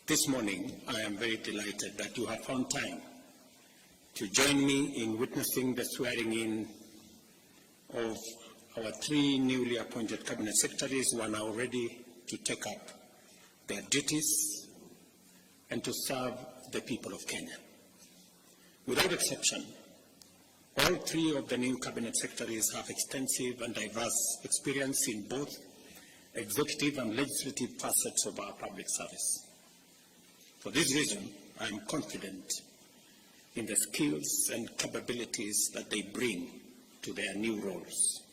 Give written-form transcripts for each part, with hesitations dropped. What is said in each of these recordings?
This morning, I am very delighted that you have found time to join me in witnessing the swearing-in of our 3 newly appointed cabinet secretaries who are now ready to take up their duties and to serve the people of Kenya. Without exception, all 3 of the new cabinet secretaries have extensive and diverse experience in both executive and legislative facets of our public service. For this reason, I am confident in the skills and capabilities that they bring to their new roles.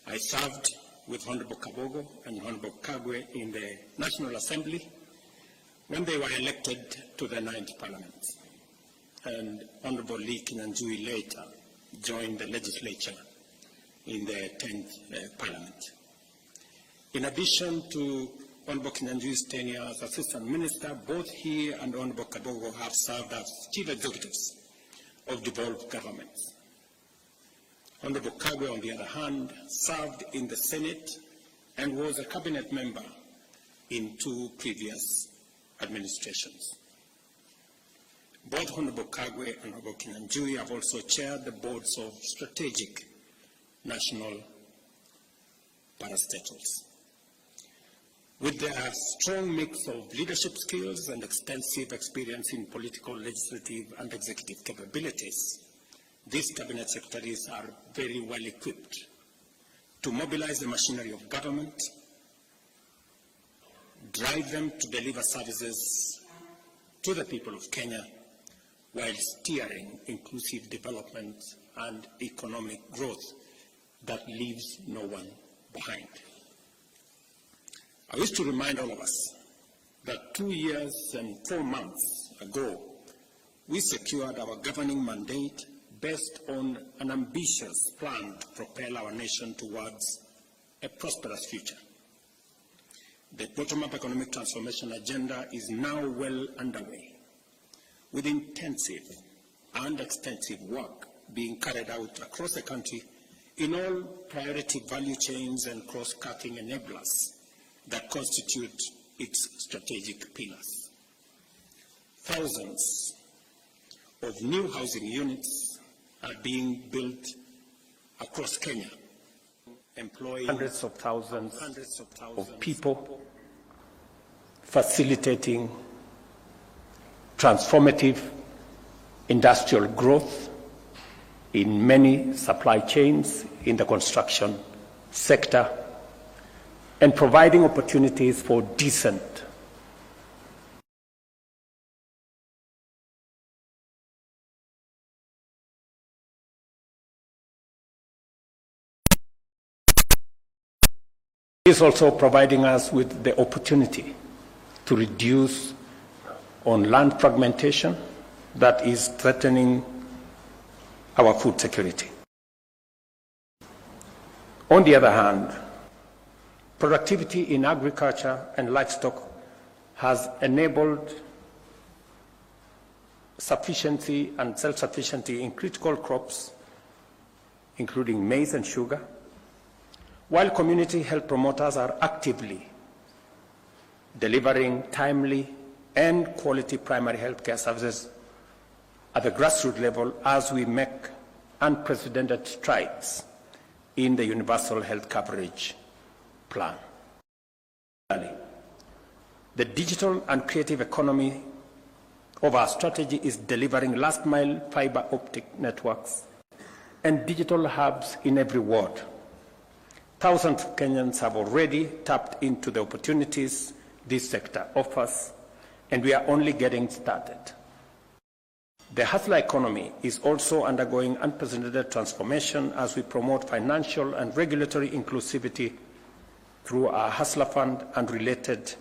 I served with Honorable Kabogo and Honorable Kagwe in the National Assembly when they were elected to the 9th Parliament, and Honorable Kinyanjui later joined the legislature in the 10th Parliament. In addition to Honorable Kinyanjui's tenure as Assistant Minister, both he and Honorable Kabogo have served as Chief Executives of devolved governments. Honorable Kagwe, on the other hand, served in the Senate and was a cabinet member in 2 previous administrations. Both Honorable Kagwe and Honorable Kinyanjui have also chaired the boards of strategic national parastatals. With their strong mix of leadership skills and extensive experience in political, legislative, and executive capabilities, these cabinet secretaries are very well equipped to mobilize the machinery of government, drive them to deliver services to the people of Kenya, while steering inclusive development and economic growth that leaves no one behind. I wish to remind all of us that 2 years and 4 months ago, we secured our governing mandate based on an ambitious plan to propel our nation towards a prosperous future. The bottom-up economic transformation agenda is now well underway, with intensive and extensive work being carried out across the country in all priority value chains and cross-cutting enablers that constitute its strategic pillars. Thousands of new housing units are being built across Kenya, employing hundreds of thousands of people, facilitating transformative industrial growth in many supply chains in the construction sector, and providing opportunities for decent is also providing us with the opportunity to reduce on land fragmentation that is threatening our food security. On the other hand, productivity in agriculture and livestock has enabled sufficiency and self-sufficiency in critical crops, including maize and sugar, while community health promoters are actively delivering timely and quality primary health care services at the grassroots level as we make unprecedented strides in the universal health coverage plan. The digital and creative economy of our strategy is delivering last-mile fiber optic networks and digital hubs in every ward. Thousands of Kenyans have already tapped into the opportunities this sector offers, and we are only getting started. The hustler economy is also undergoing unprecedented transformation as we promote financial and regulatory inclusivity through our Hustler Fund and related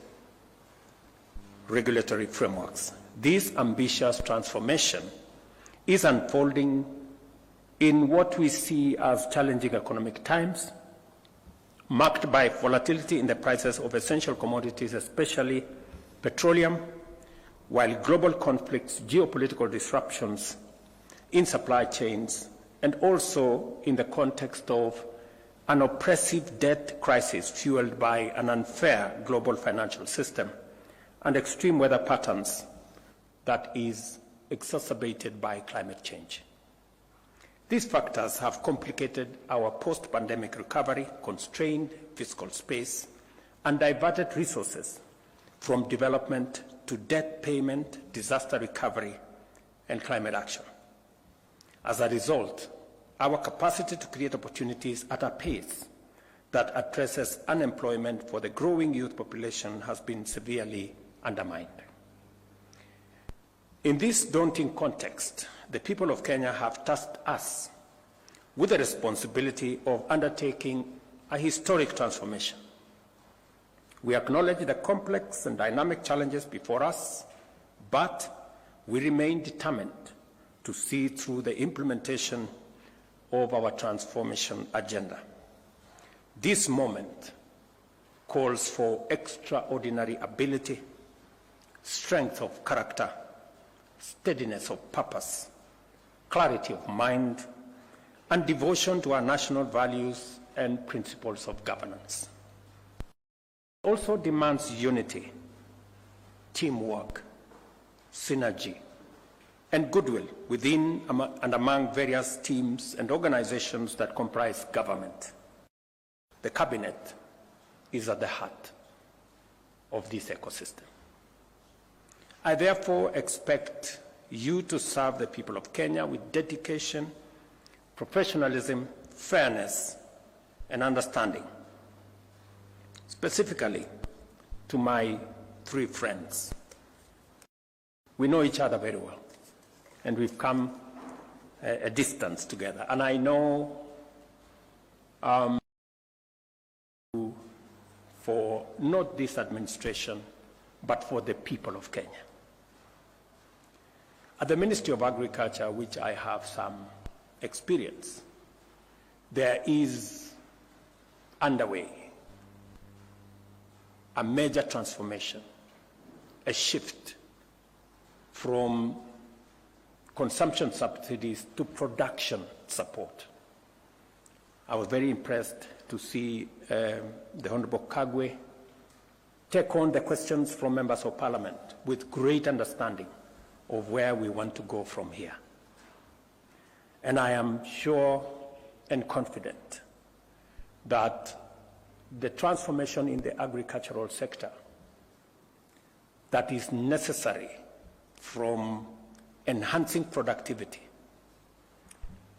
regulatory frameworks. This ambitious transformation is unfolding in what we see as challenging economic times, marked by volatility in the prices of essential commodities, especially petroleum, while global conflicts, geopolitical disruptions in supply chains, and also in the context of an oppressive debt crisis fueled by an unfair global financial system, and extreme weather patterns that is exacerbated by climate change. These factors have complicated our post-pandemic recovery, constrained fiscal space, and diverted resources from development to debt payment, disaster recovery, and climate action. As a result, our capacity to create opportunities at a pace that addresses unemployment for the growing youth population has been severely undermined. In this daunting context, the people of Kenya have tasked us with the responsibility of undertaking a historic transformation. We acknowledge the complex and dynamic challenges before us, but we remain determined to see through the implementation of our transformation agenda. This moment calls for extraordinary ability, strength of character, steadiness of purpose, clarity of mind, and devotion to our national values and principles of governance. It also demands unity, teamwork, synergy, and goodwill within and among various teams and organizations that comprise government. The cabinet is at the heart of this ecosystem. I therefore expect you to serve the people of Kenya with dedication, professionalism, fairness, and understanding. Specifically, to my three friends. We know each other very well, and we've come a distance together. And I know for not this administration, but for the people of Kenya. At the Ministry of Agriculture, which I have some experience, there is underway a major transformation, a shift from consumption subsidies to production support. I was very impressed to see the Honorable Kagwe take on the questions from members of Parliament with great understanding of where we want to go from here. And I am sure and confident that the transformation in the agricultural sector that is necessary from enhancing productivity,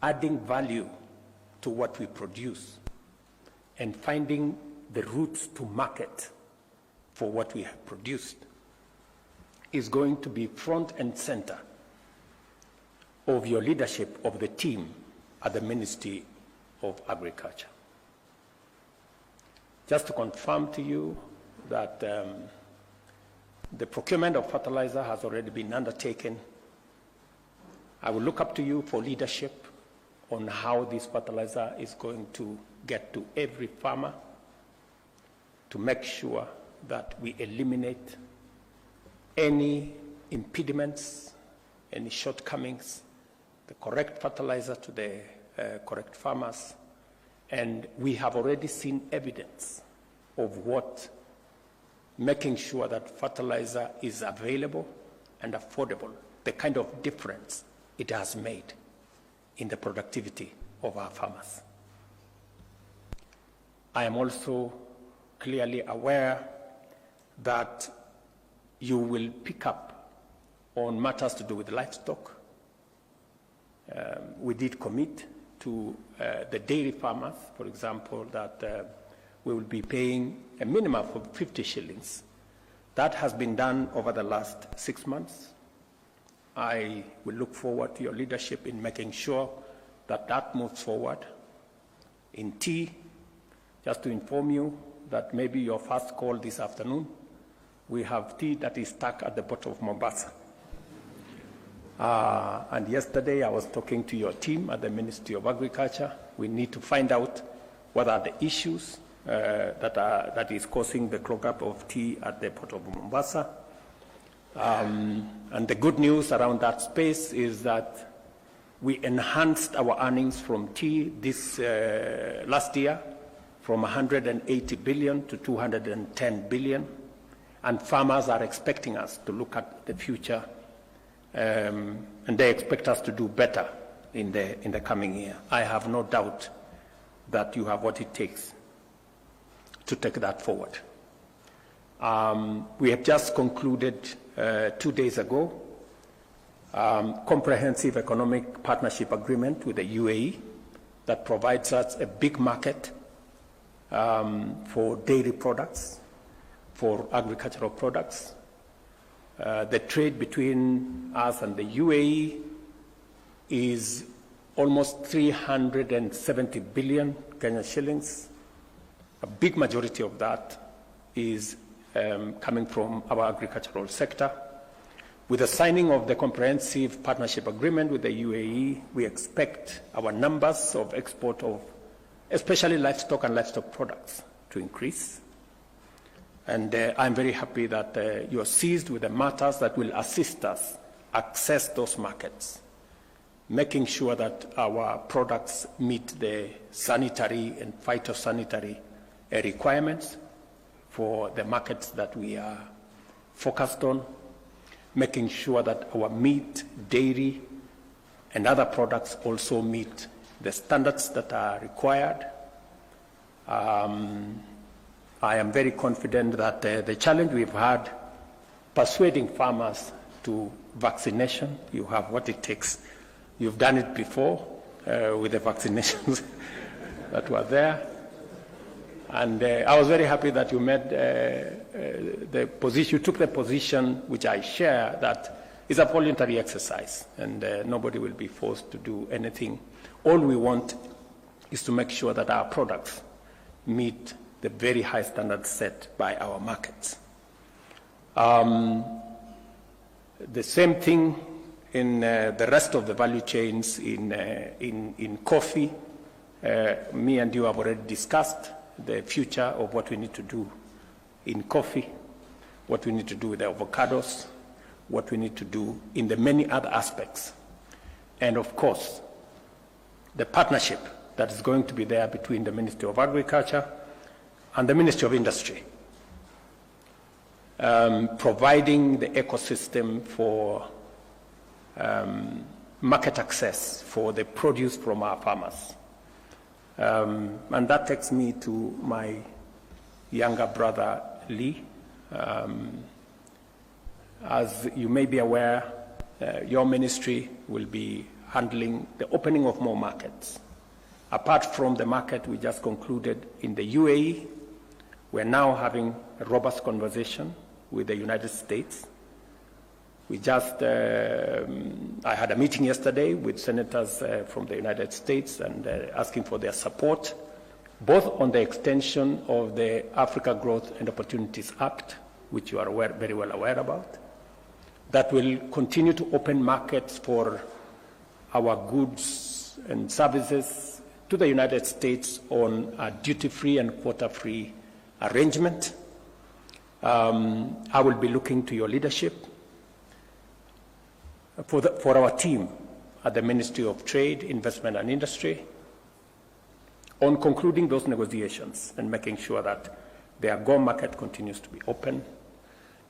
adding value to what we produce, and finding the routes to market for what we have produced is going to be front and center of your leadership of the team at the Ministry of Agriculture. Just to confirm to you that the procurement of fertilizer has already been undertaken. I will look up to you for leadership on how this fertilizer is going to get to every farmer to make sure that we eliminate any impediments, any shortcomings, the correct fertilizer to the correct farmers. And we have already seen evidence of what making sure that fertilizer is available and affordable, the kind of difference it has made in the productivity of our farmers. I am also clearly aware that you will pick up on matters to do with livestock. We did commit to the dairy farmers, for example, that we will be paying a minimum of 50 shillings. That has been done over the last 6 months. I will look forward to your leadership in making sure that that moves forward. In tea, just to inform you that maybe your first call this afternoon, we have tea that is stuck at the bottom of Mombasa. And yesterday I was talking to your team at the Ministry of Agriculture. We need to find out what are the issues that is causing the clog-up of tea at the port of Mombasa. And the good news around that space is that we enhanced our earnings from tea this last year from 180 billion to 210 billion. And farmers are expecting us to look at the future, and they expect us to do better in the coming year. I have no doubt that you have what it takes to take that forward. We have just concluded 2 days ago comprehensive economic partnership agreement with the UAE that provides us a big market for dairy products, for agricultural products. The trade between us and the UAE is almost 370 billion Kenyan shillings. A big majority of that is coming from our agricultural sector. With the signing of the comprehensive partnership agreement with the UAE, we expect our numbers of export of especially livestock and livestock products to increase. And I'm very happy that you are seized with the matters that will assist us access those markets, making sure that our products meet the sanitary and phytosanitary requirements for the markets that we are focused on, making sure that our meat, dairy, and other products also meet the standards that are required. I am very confident that the challenge we've had persuading farmers to vaccination, you have what it takes. You've done it before with the vaccinations that were there. And I was very happy that you made the position, you took the position which I share, that it's a voluntary exercise and nobody will be forced to do anything. All we want is to make sure that our products meet the very high standards set by our markets. The same thing in the rest of the value chains in coffee. Me and you have already discussed the future of what we need to do in coffee, what we need to do with the avocados, what we need to do in the many other aspects. And of course, the partnership that is going to be there between the Ministry of Agriculture and the Ministry of Industry, providing the ecosystem for market access for the produce from our farmers. And that takes me to my younger brother, Lee. As you may be aware, your ministry will be handling the opening of more markets. Apart from the market we just concluded in the UAE, we're now having a robust conversation with the United States. We just, I had a meeting yesterday with senators from the United States and asking for their support, both on the extension of the Africa Growth and Opportunities Act, which you are very well aware about, that will continue to open markets for our goods and services to the United States on a duty-free and quota-free arrangement. I will be looking to your leadership for our team at the Ministry of Trade, Investment and Industry on concluding those negotiations and making sure that the AGOA market continues to be open,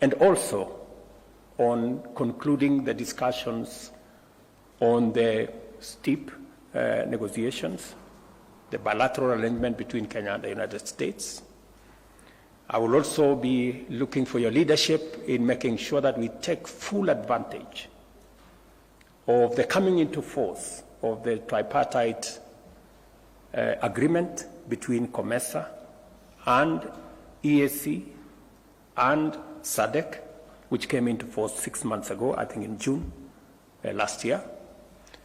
and also on concluding the discussions on the STEEP negotiations, the bilateral arrangement between Kenya and the United States. I will also be looking for your leadership in making sure that we take full advantage of the coming into force of the tripartite agreement between COMESA and EAC and SADC, which came into force 6 months ago, I think in June last year,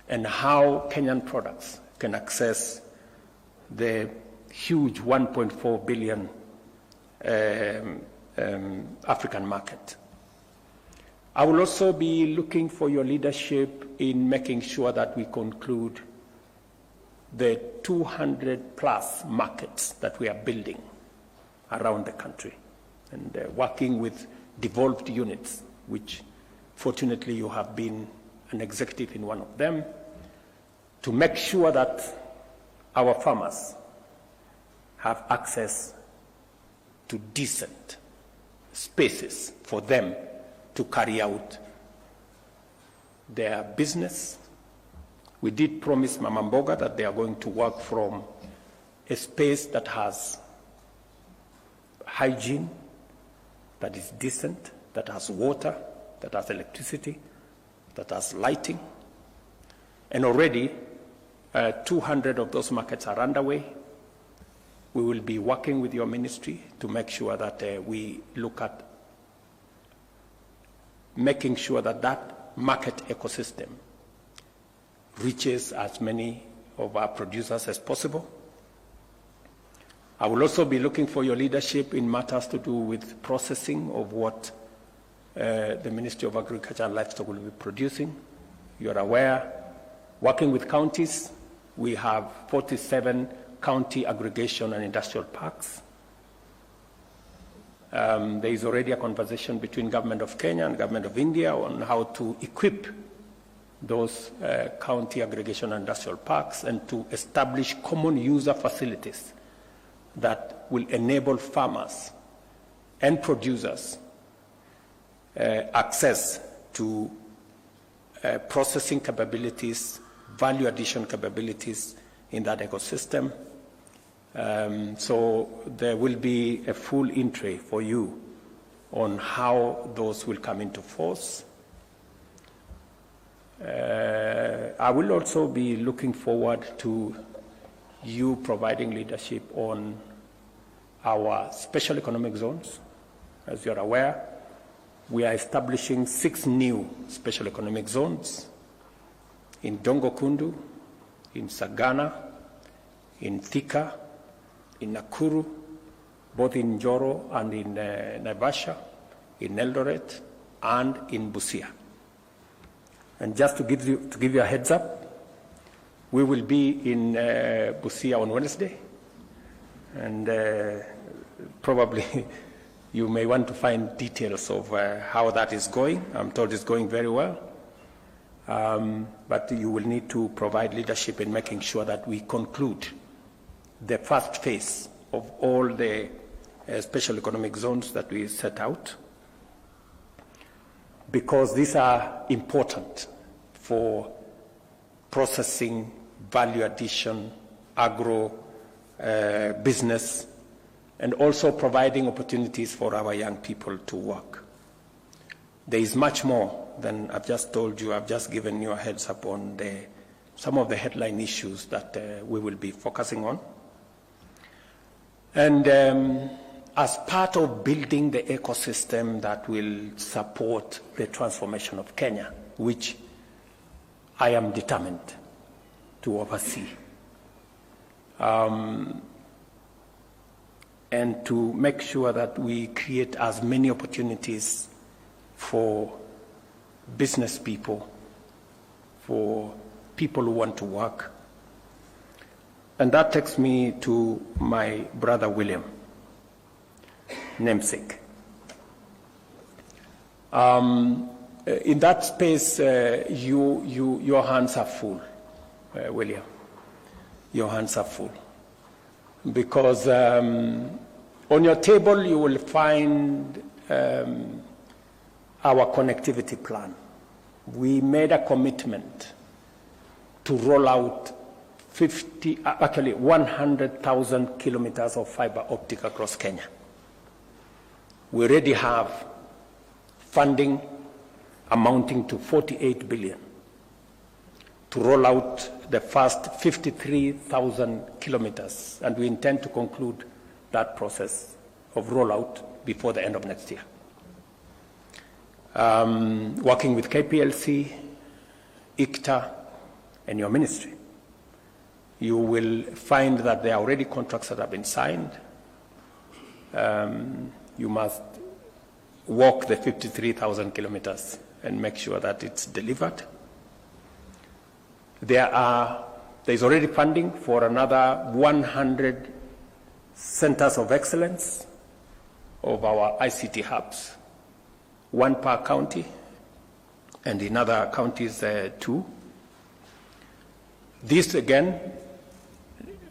and how Kenyan products can access the huge 1.4 billion African market. I will also be looking for your leadership in making sure that we conclude the 200+ markets that we are building around the country, and working with devolved units, which fortunately you have been an executive in one of them, to make sure that our farmers have access to decent spaces for them to carry out their business. We did promise Mama Mboga that they are going to work from a space that has hygiene, that is decent, that has water, that has electricity, that has lighting. And already 200 of those markets are underway. We will be working with your ministry to make sure that we look at making sure that that market ecosystem reaches as many of our producers as possible. I will also be looking for your leadership in matters to do with processing of what the Ministry of Agriculture and Livestock will be producing. You're aware, working with counties, we have 47 county aggregation and industrial parks. There is already a conversation between Government of Kenya and Government of India on how to equip those county aggregation and industrial parks and to establish common user facilities that will enable farmers and producers access to processing capabilities, value addition capabilities in that ecosystem. So there will be a full entry for you on how those will come into force. I will also be looking forward to you providing leadership on our special economic zones. As you're aware, we are establishing 6 new special economic zones in Dongo Kundu, in Sagana, in Thika, in Nakuru, both in Njoro and in Naivasha, in Eldoret, and in Busia. And just to give you a heads up, we will be in Busia on Wednesday, and probably you may want to find details of how that is going. I'm told it's going very well. But you will need to provide leadership in making sure that we conclude the first phase of all the special economic zones that we set out, because these are important for processing, value addition, agro business, and also providing opportunities for our young people to work. There is much more than I've just told you. I've just given you a heads up on some of the headline issues that we will be focusing on. And as part of building the ecosystem that will support the transformation of Kenya, which I am determined to oversee, and to make sure that we create as many opportunities for business people, for people who want to work. And that takes me to my brother William, namesake. In that space, your hands are full, William. Your hands are full. Because on your table you will find our connectivity plan. We made a commitment to roll out 100,000 kilometers of fiber optic across Kenya. We already have funding amounting to 48 billion to roll out the first 53,000 kilometers, and we intend to conclude that process of rollout before the end of next year. Working with KPLC, ICTA, and your ministry, you will find that there are already contracts that have been signed. You must walk the 53,000 kilometers and make sure that it's delivered. There's already funding for another 100 centers of excellence of our ICT hubs, 1 per county, and in other counties 2. This again,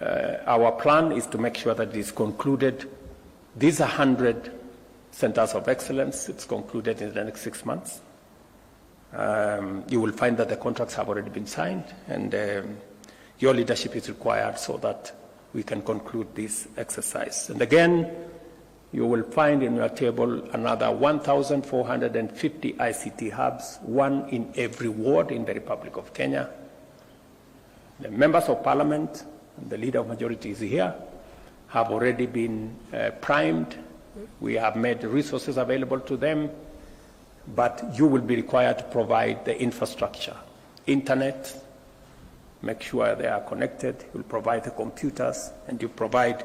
our plan is to make sure that it is concluded. These 100 centers of excellence. It's concluded in the next 6 months. You will find that the contracts have already been signed, and your leadership is required so that we can conclude this exercise. And again, you will find in your table another 1,450 ICT hubs, one in every ward in the Republic of Kenya. The members of parliament, the leader of majority is here, have already been primed. We have made resources available to them, but you will be required to provide the infrastructure, internet, make sure they are connected, you'll provide the computers, and you provide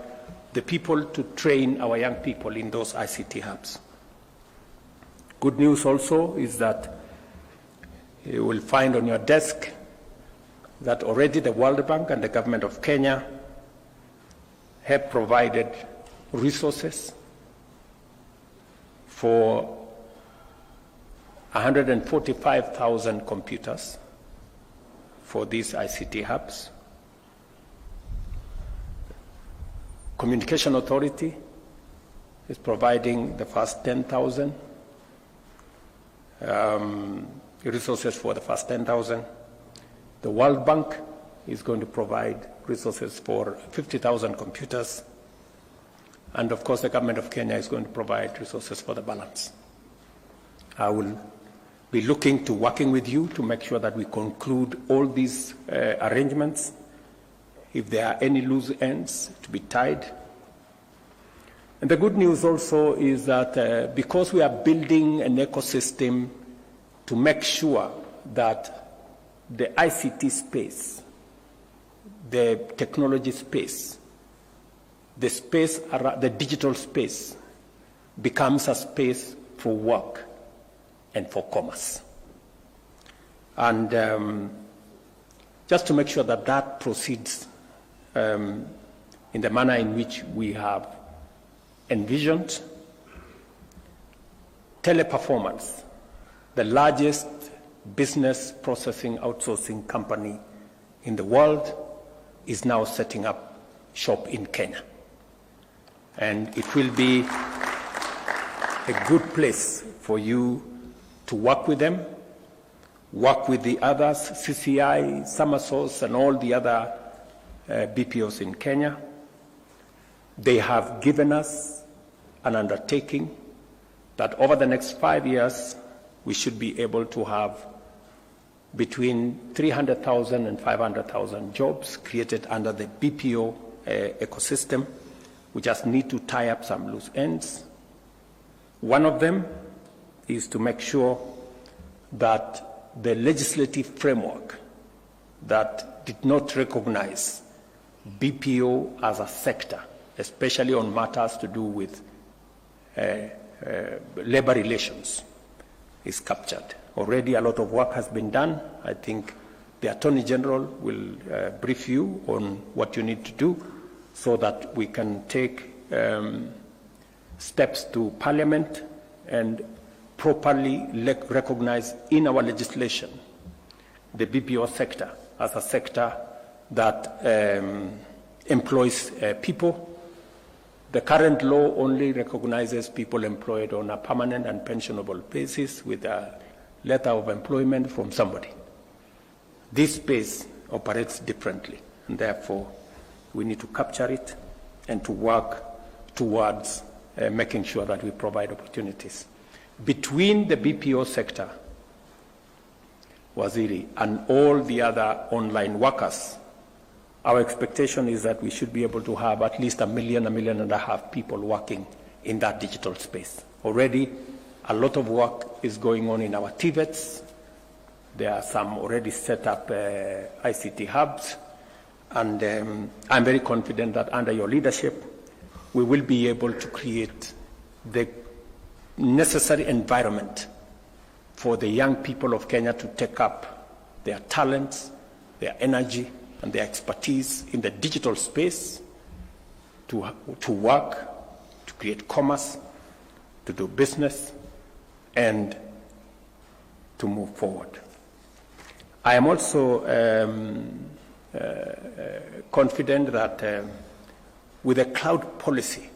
the people to train our young people in those ICT hubs. Good news also is that you will find on your desk that already the World Bank and the government of Kenya have provided resources for 145,000 computers for these ICT hubs. Communication Authority is providing the first 10,000 resources for the first 10,000. The World Bank is going to provide resources for 50,000 computers. And of course, the government of Kenya is going to provide resources for the balance. I will be looking to working with you to make sure that we conclude all these arrangements. If there are any loose ends, to be tied. And the good news also is that because we are building an ecosystem to make sure that the ICT space, the technology space, the space, the digital space becomes a space for work and for commerce. And just to make sure that that proceeds in the manner in which we have envisioned, Teleperformance, the largest business processing outsourcing company in the world, is now setting up shop in Kenya. And it will be a good place for you to work with them, work with the others, CCI, Summersource, and all the other BPOs in Kenya. They have given us an undertaking that over the next 5 years, we should be able to have between 300,000 and 500,000 jobs created under the BPO ecosystem. We just need to tie up some loose ends. One of them is to make sure that the legislative framework that did not recognize BPO as a sector, especially on matters to do with labor relations, is captured. Already a lot of work has been done. I think the Attorney General will brief you on what you need to do so that we can take steps to Parliament and properly recognize in our legislation the BPO sector as a sector that employs people. The current law only recognizes people employed on a permanent and pensionable basis with a letter of employment from somebody. This space operates differently, and therefore we need to capture it and to work towards making sure that we provide opportunities. Between the BPO sector, Waziri, and all the other online workers, our expectation is that we should be able to have at least 1 million, 1.5 million people working in that digital space. Already, a lot of work is going on in our TVETs. There are some already set up ICT hubs, and I'm very confident that under your leadership, we will be able to create the necessary environment for the young people of Kenya to take up their talents, their energy, and their expertise in the digital space to work, to create commerce, to do business, and to move forward. I am also confident that with a cloud policy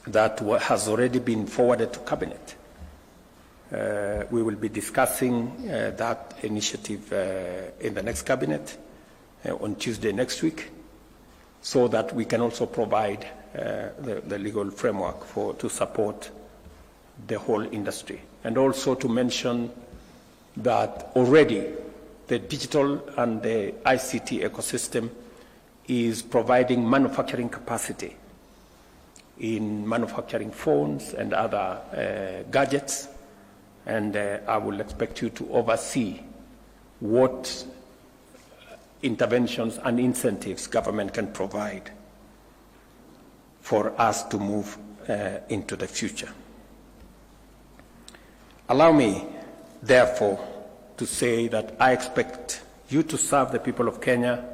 that has already been forwarded to Cabinet. We will be discussing that initiative in the next Cabinet on Tuesday next week, so that we can also provide the legal framework to support the whole industry. And also to mention that already the digital and the ICT ecosystem is providing manufacturing capacity in manufacturing phones and other gadgets. And I will expect you to oversee what interventions and incentives government can provide for us to move into the future. Allow me, therefore, to say that I expect you to serve the people of Kenya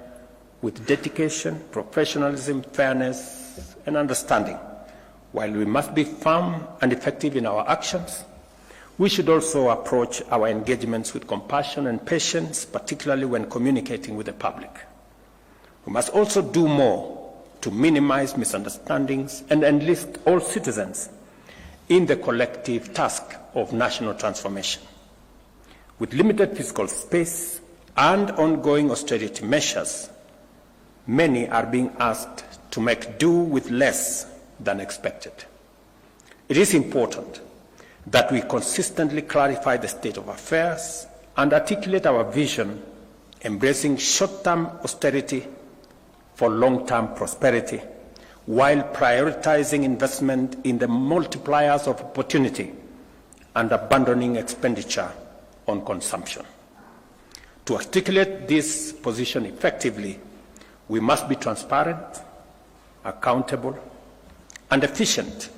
with dedication, professionalism, fairness, and understanding. While we must be firm and effective in our actions, we should also approach our engagements with compassion and patience, particularly when communicating with the public. We must also do more to minimize misunderstandings and enlist all citizens in the collective task of national transformation. With limited fiscal space and ongoing austerity measures, many are being asked to make do with less than expected. It is important that we consistently clarify the state of affairs and articulate our vision, embracing short-term austerity for long-term prosperity, while prioritizing investment in the multipliers of opportunity and abandoning expenditure on consumption. To articulate this position effectively, we must be transparent, accountable, and efficient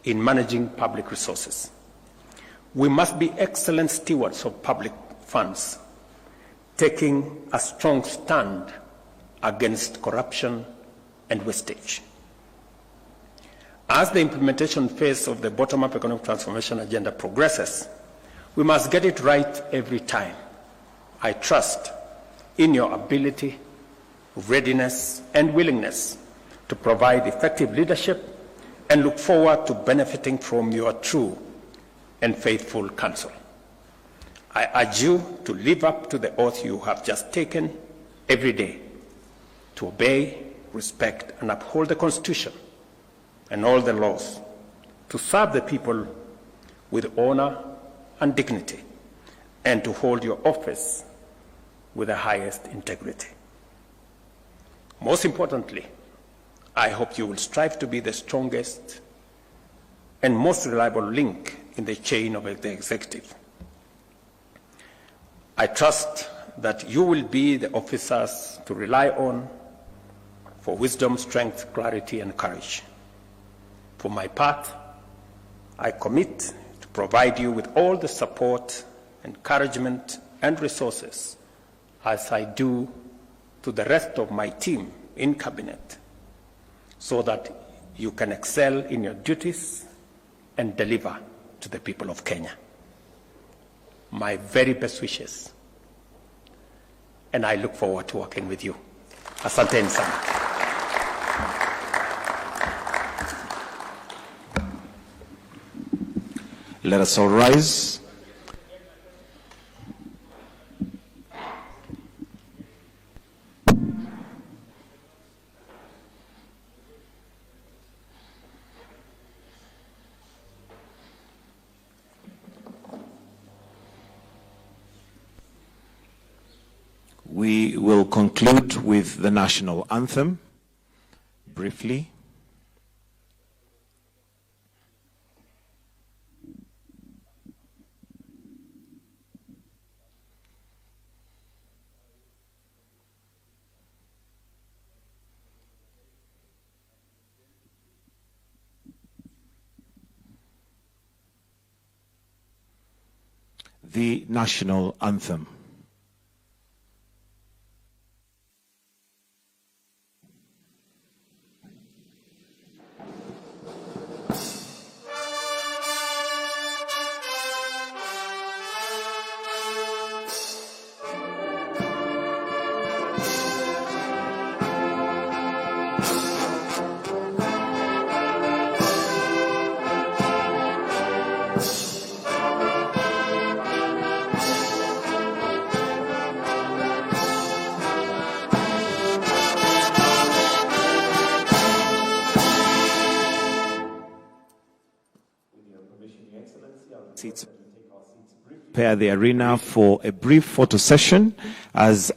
in managing public resources. We must be excellent stewards of public funds, taking a strong stand against corruption and wastage. As the implementation phase of the bottom-up economic transformation agenda progresses, we must get it right every time. I trust in your ability, readiness, and willingness to provide effective leadership, and look forward to benefiting from your true and faithful counsel. I urge you to live up to the oath you have just taken every day, to obey, respect, and uphold the Constitution and all the laws, to serve the people with honor and dignity, and to hold your office with the highest integrity. Most importantly, I hope you will strive to be the strongest and most reliable link in the chain of the executive. I trust that you will be the officers to rely on for wisdom, strength, clarity, and courage. For my part, I commit to provide you with all the support, encouragement, and resources as I do to the rest of my team in Cabinet, so that you can excel in your duties and deliver to the people of Kenya. My very best wishes, and I look forward to working with you. Asanteni sana. Let us all rise. We will conclude with the national anthem briefly. The national anthem. Prepare the arena for a brief photo session as